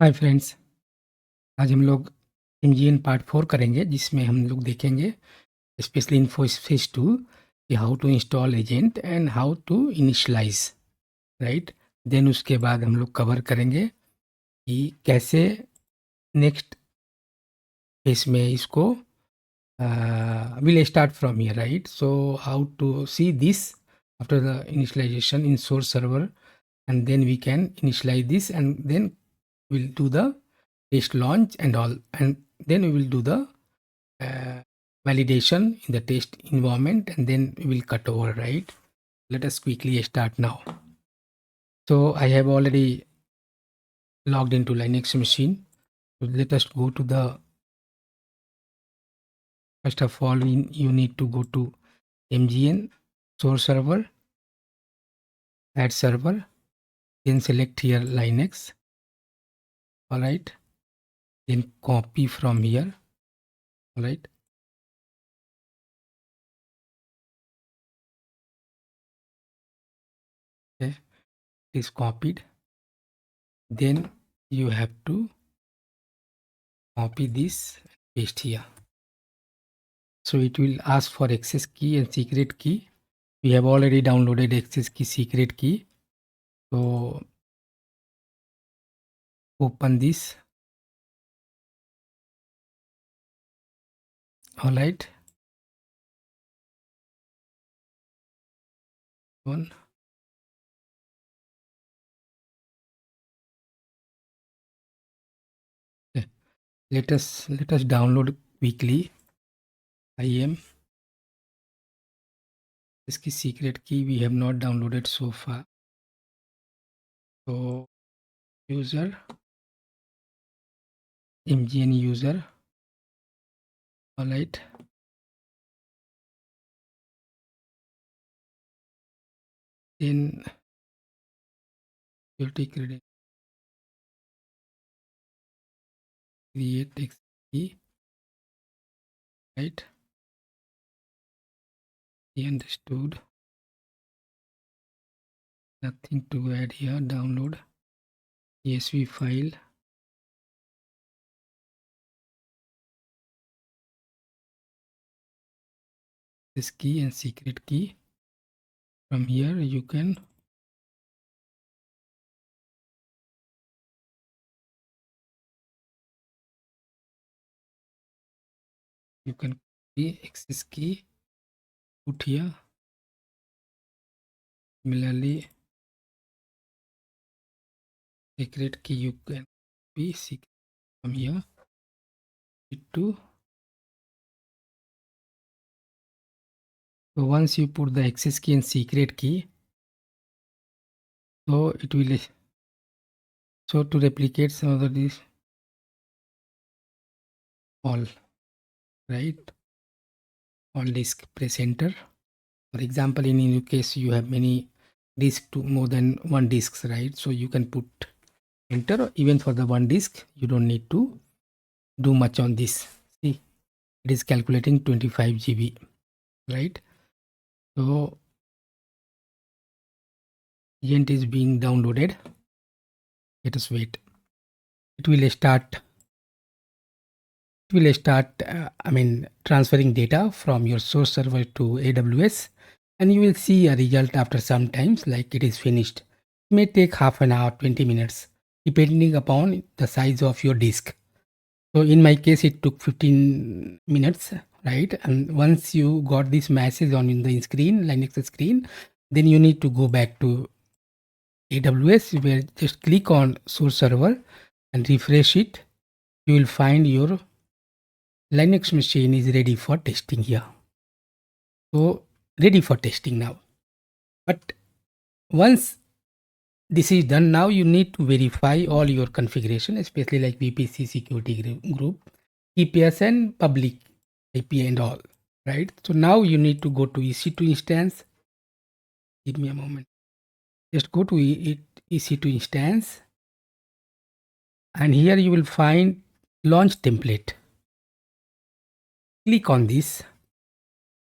Hi friends, आज हम लोग MGN पार्ट 4 करेंगे जिसमें हम लोग देखेंगे स्पेशली इन फेज 2 कि how to install agent and how to initialize, right. Then उसके बाद हम लोग कवर करेंगे कि कैसे नेक्स्ट फेज में इसको will start from here, right. So how to see this after the initialization in source server, and then we can initialize this, and then we'll do the test launch and all, and then we will do the uh, validation in the test environment, and then we will cut over, right. Let us quickly start now. So I have already logged into Linux machine. So let us go to the, first of all, you need to go to MGN source server, add server, then select here Linux. All right, then copy from here. All right, okay, it is copied. Then you have to copy this and paste here. So it will ask for access key and secret key. We have already downloaded access key, secret key. So open this. All right, one. Okay. Let us download quickly. IM. This key, secret key, we have not downloaded so far. So user, MGN user. All right. Then security credit, create access key. Right. He understood. Nothing to add here. Download CSV file. This key and secret key. From here you can copy access key, put here. Similarly, secret key you can copy secret from here. To so once you put the access key and secret key, so it will, so to replicate some of these all, right, all disk, press enter. For example, in your case you have many disk, to more than one disks, right. So you can put enter, or even for the one disk you don't need to do much on this. See, it is calculating 25 GB, right. So agent is being downloaded. Let us wait. It will start transferring data from your source server to AWS, and you will see a result after some times, like it is finished. It may take half an hour, 20 minutes, depending upon the size of your disk. So in my case it took 15 minutes, right. And once you got this message on in the screen, Linux screen, then you need to go back to AWS, where just click on source server and refresh it. You will find your Linux machine is ready for testing here. So ready for testing now. But once this is done, now you need to verify all your configuration, especially like VPC security group, EPS and public IP and all, right. So now you need to go to EC2 instance. Give me a moment. Just go to EC2 instance, and here you will find launch template. Click on this.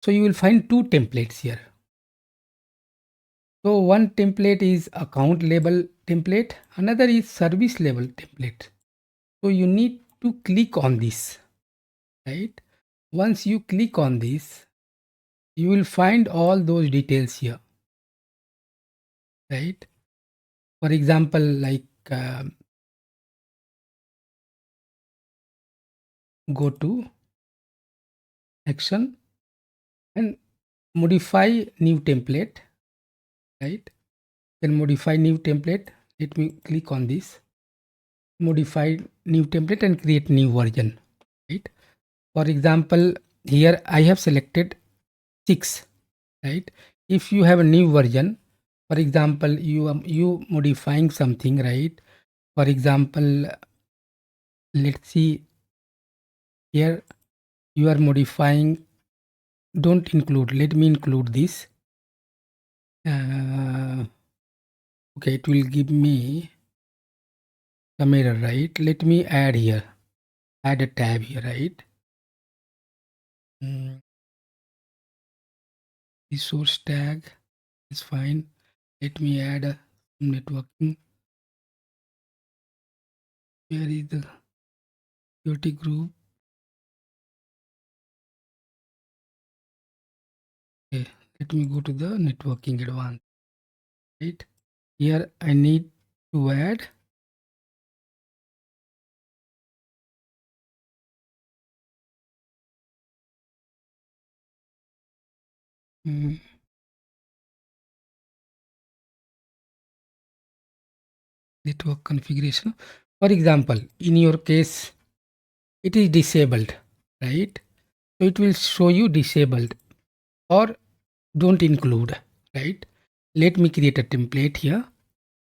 So you will find two templates here. So one template is account label template, another is service level template. So you need to click on this, right? Once you click on this, you will find all those details here, right? For example, like go to action and modify new template, right? Then modify new template. Let me click on this, modify new template and create new version, right? For example, here I have selected 6, right? If you have a new version, for example, you modifying something, right? For example, let's see, here you are modifying, don't include, let me include this. Okay, it will give me some error, right? Let me add here, add a tab here, right? Resource tag is fine. Let me add a networking. Where is the security group? Okay, let me go to the networking advanced, right? Here I need to add network configuration. For example, in your case, it is disabled, right? So it will show you disabled or don't include, right? Let me create a template here.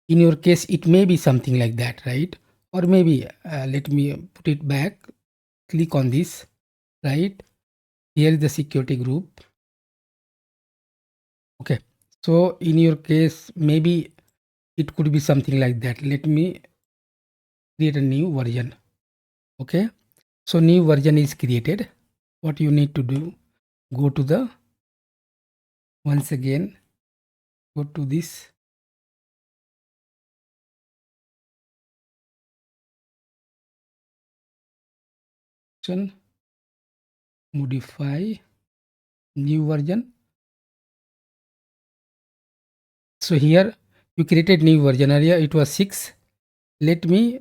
In your case, it may be something like that, right? Or maybe let me put it back, click on this, right? Here is the security group. Okay, so in your case, maybe it could be something like that. Let me create a new version. Okay, so new version is created. What you need to do, go to the, once again, go to this, option, modify new version. So here you created new version, earlier it was 6. Let me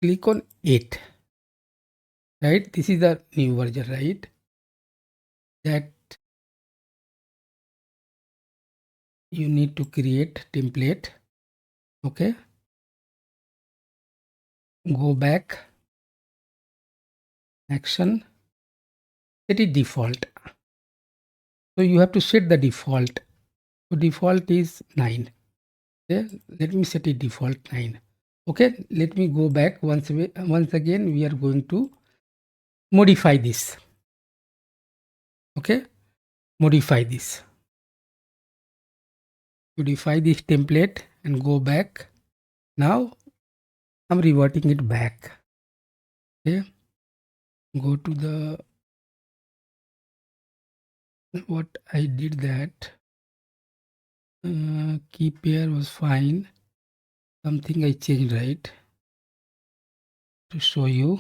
click on 8, right? This is the new version, right? That you need to create template. Okay, go back, action, set it default. So you have to set the default. So default is 9. Okay, let me set it default 9. Okay, let me go back once again. We are going to modify this. Okay, modify this template and go back. Now I'm reverting it back. Okay, go to the, what I did, that key pair was fine, something I changed, right? To show you,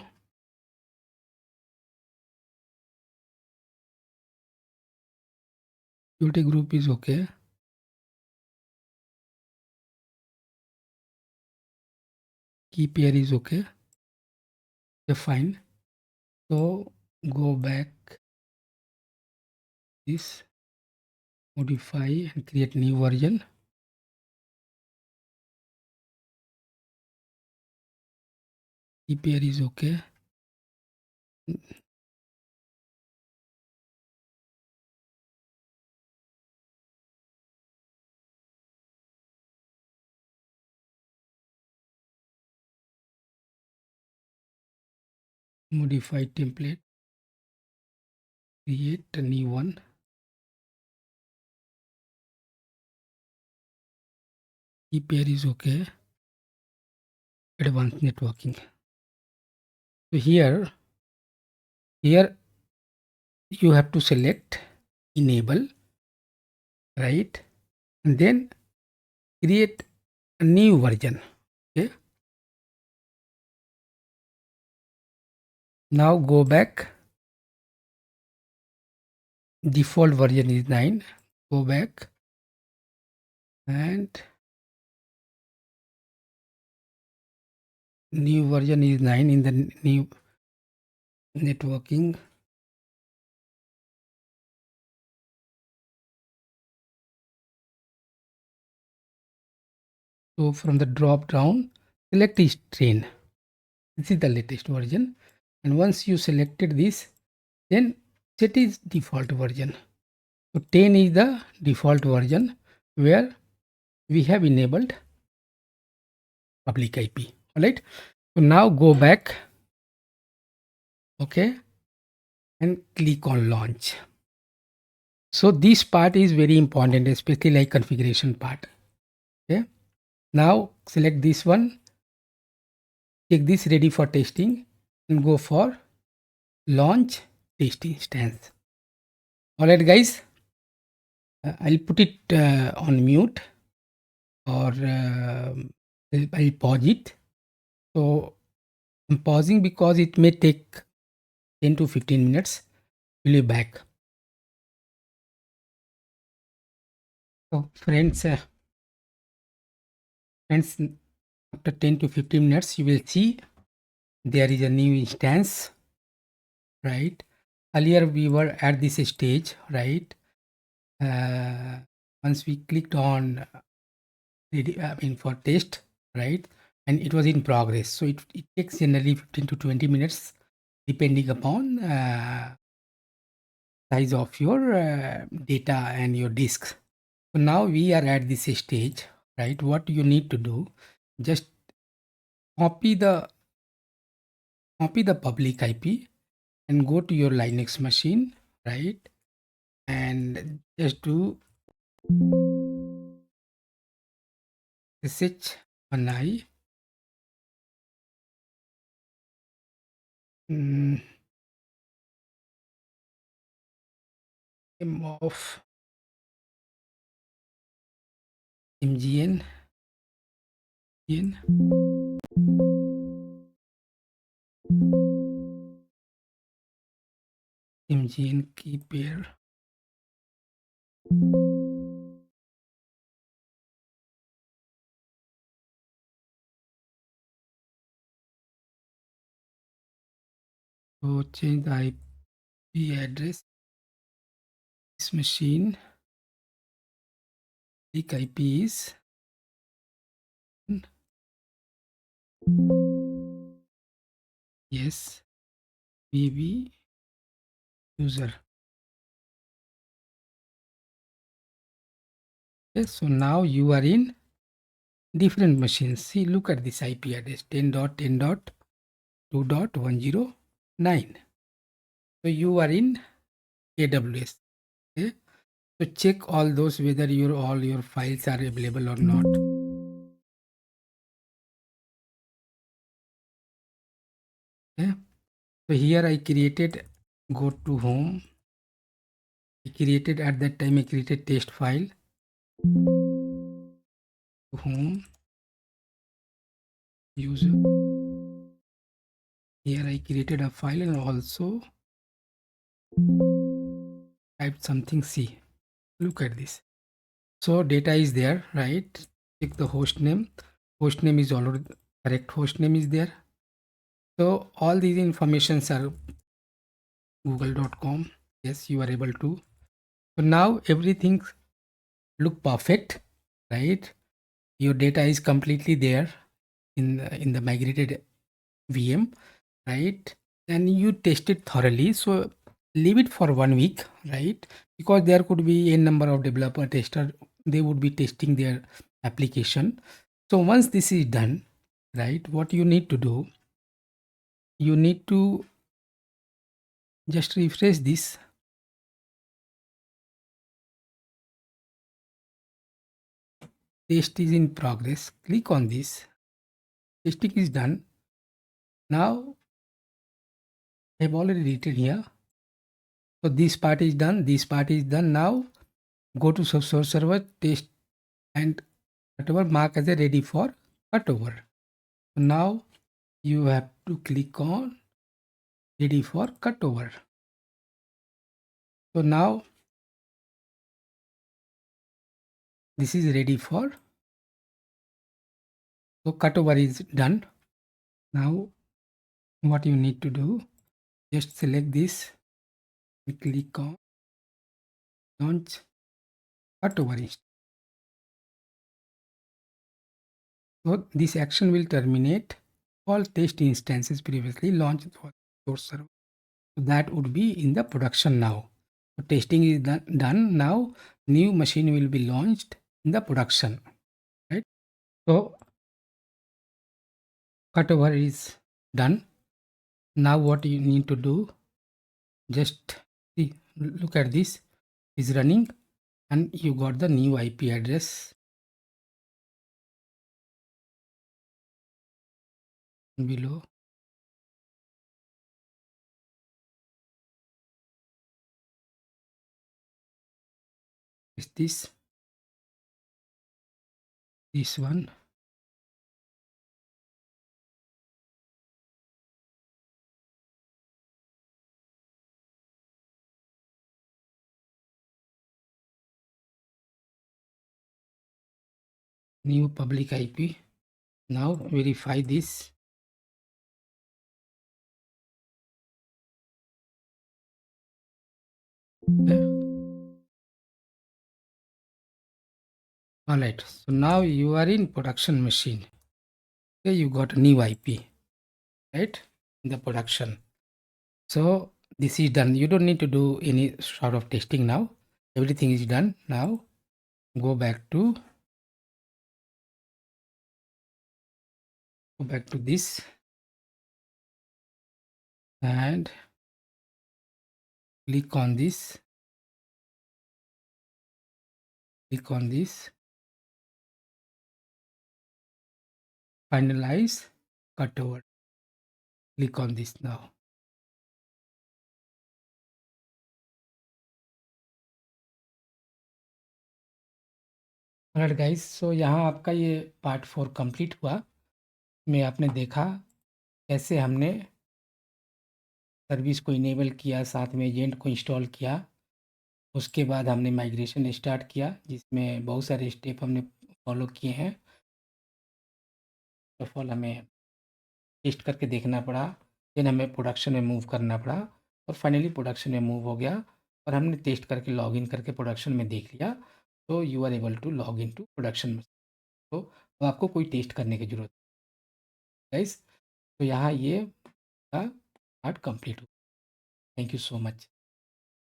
security group is okay, key pair is okay, they're fine. So go back this, modify and create new version. Key pair is okay. Modify template, create a new one. Key pair is okay. Advanced networking. So here you have to select enable, right? And then create a new version. Okay, Now go back. Default version is 9. Go back and new version is 9 in the new networking. So from the drop down, select is train. This is the latest version. And once you selected this, then set is default version. So 10 is the default version where we have enabled public IP. All right. So now go back. Okay. And click on launch. So this part is very important, especially like configuration part. Okay. Now select this one. Take this ready for testing and go for launch test instance. All right, guys. I'll put it on mute or I'll pause it. So I'm pausing because it may take 10 to 15 minutes. Will be back. So friends, after 10 to 15 minutes, you will see there is a new instance, right? Earlier we were at this stage, right? Once we clicked on for test, right? And it was in progress. So it takes generally 15 to 20 minutes depending upon size of your data and your disks. So now we are at this stage, right? What you need to do, just copy the public IP and go to your Linux machine, right? And just do sh1i of MGN key pair. So change the IP address. This machine IP is yes BB user. Yes, so now you are in different machines. See, look at this IP address 10.10.2.109. So you are in AWS. Okay. So check all those whether all your files are available or not. Okay. So here I created, go to home. I created at that time I created test file. Home user. Here I created a file and also typed something C. Look at this. So data is there, right? Check the host name. Host name is already correct. Host name is there. So all these informations are google.com. Yes, you are able to. So now everything look perfect, right? Your data is completely there in the migrated VM, right? And you test it thoroughly. So leave it for 1 week, right? Because there could be a number of developer tester, they would be testing their application. So once this is done, right, what you need to do, you need to just refresh this. Test is in progress. Click on this. Testing is done. Now I've already written here. So this part is done. This part is done. Now go to source server, test and whatever mark as a ready for cutover. So now you have to click on ready for cutover. So now this is ready for, so cutover is done. Now what you need to do, just select this, click on launch cutover instance. So this action will terminate all test instances previously launched for source server. So that would be in the production now. So testing is done now. New machine will be launched in the production, right? So cutover is done. Now what you need to do, just see, look at this is running, and you got the new IP address below. Is this one? New public IP. Now verify this. Okay. All right. So now you are in production machine. Okay, you got a new IP, right? In the production. So this is done. You don't need to do any sort of testing now. Everything is done. Now go back to this and click on this. Click on this. Finalize cutover. Click on this now. Alright guys, so यहाँ आपका ये part 4 complete हुआ। में आपने देखा कैसे हमने service को इनेबल किया, साथ में एजेंट को इंस्टॉल किया। उसके बाद हमने माइग्रेशन स्टार्ट किया, जिसमें बहुत सारे स्टेप हमने फॉलो किए हैं। फर्स्ट ऑफ ऑल हमें टेस्ट करके देखना पड़ा, देन हमें प्रोडक्शन में मूव करना पड़ा, और फाइनली प्रोडक्शन में मूव हो गया और हमने टेस्ट करके लॉगिन करके प्रोडक्शन में देख लिया। तो you are able to log in to production. तो अब आपको कोई टेस्ट करने की ज़रूरत है गाइस। तो यहाँ ये पार्ट कंप्लीट हुआ। Thank you so much.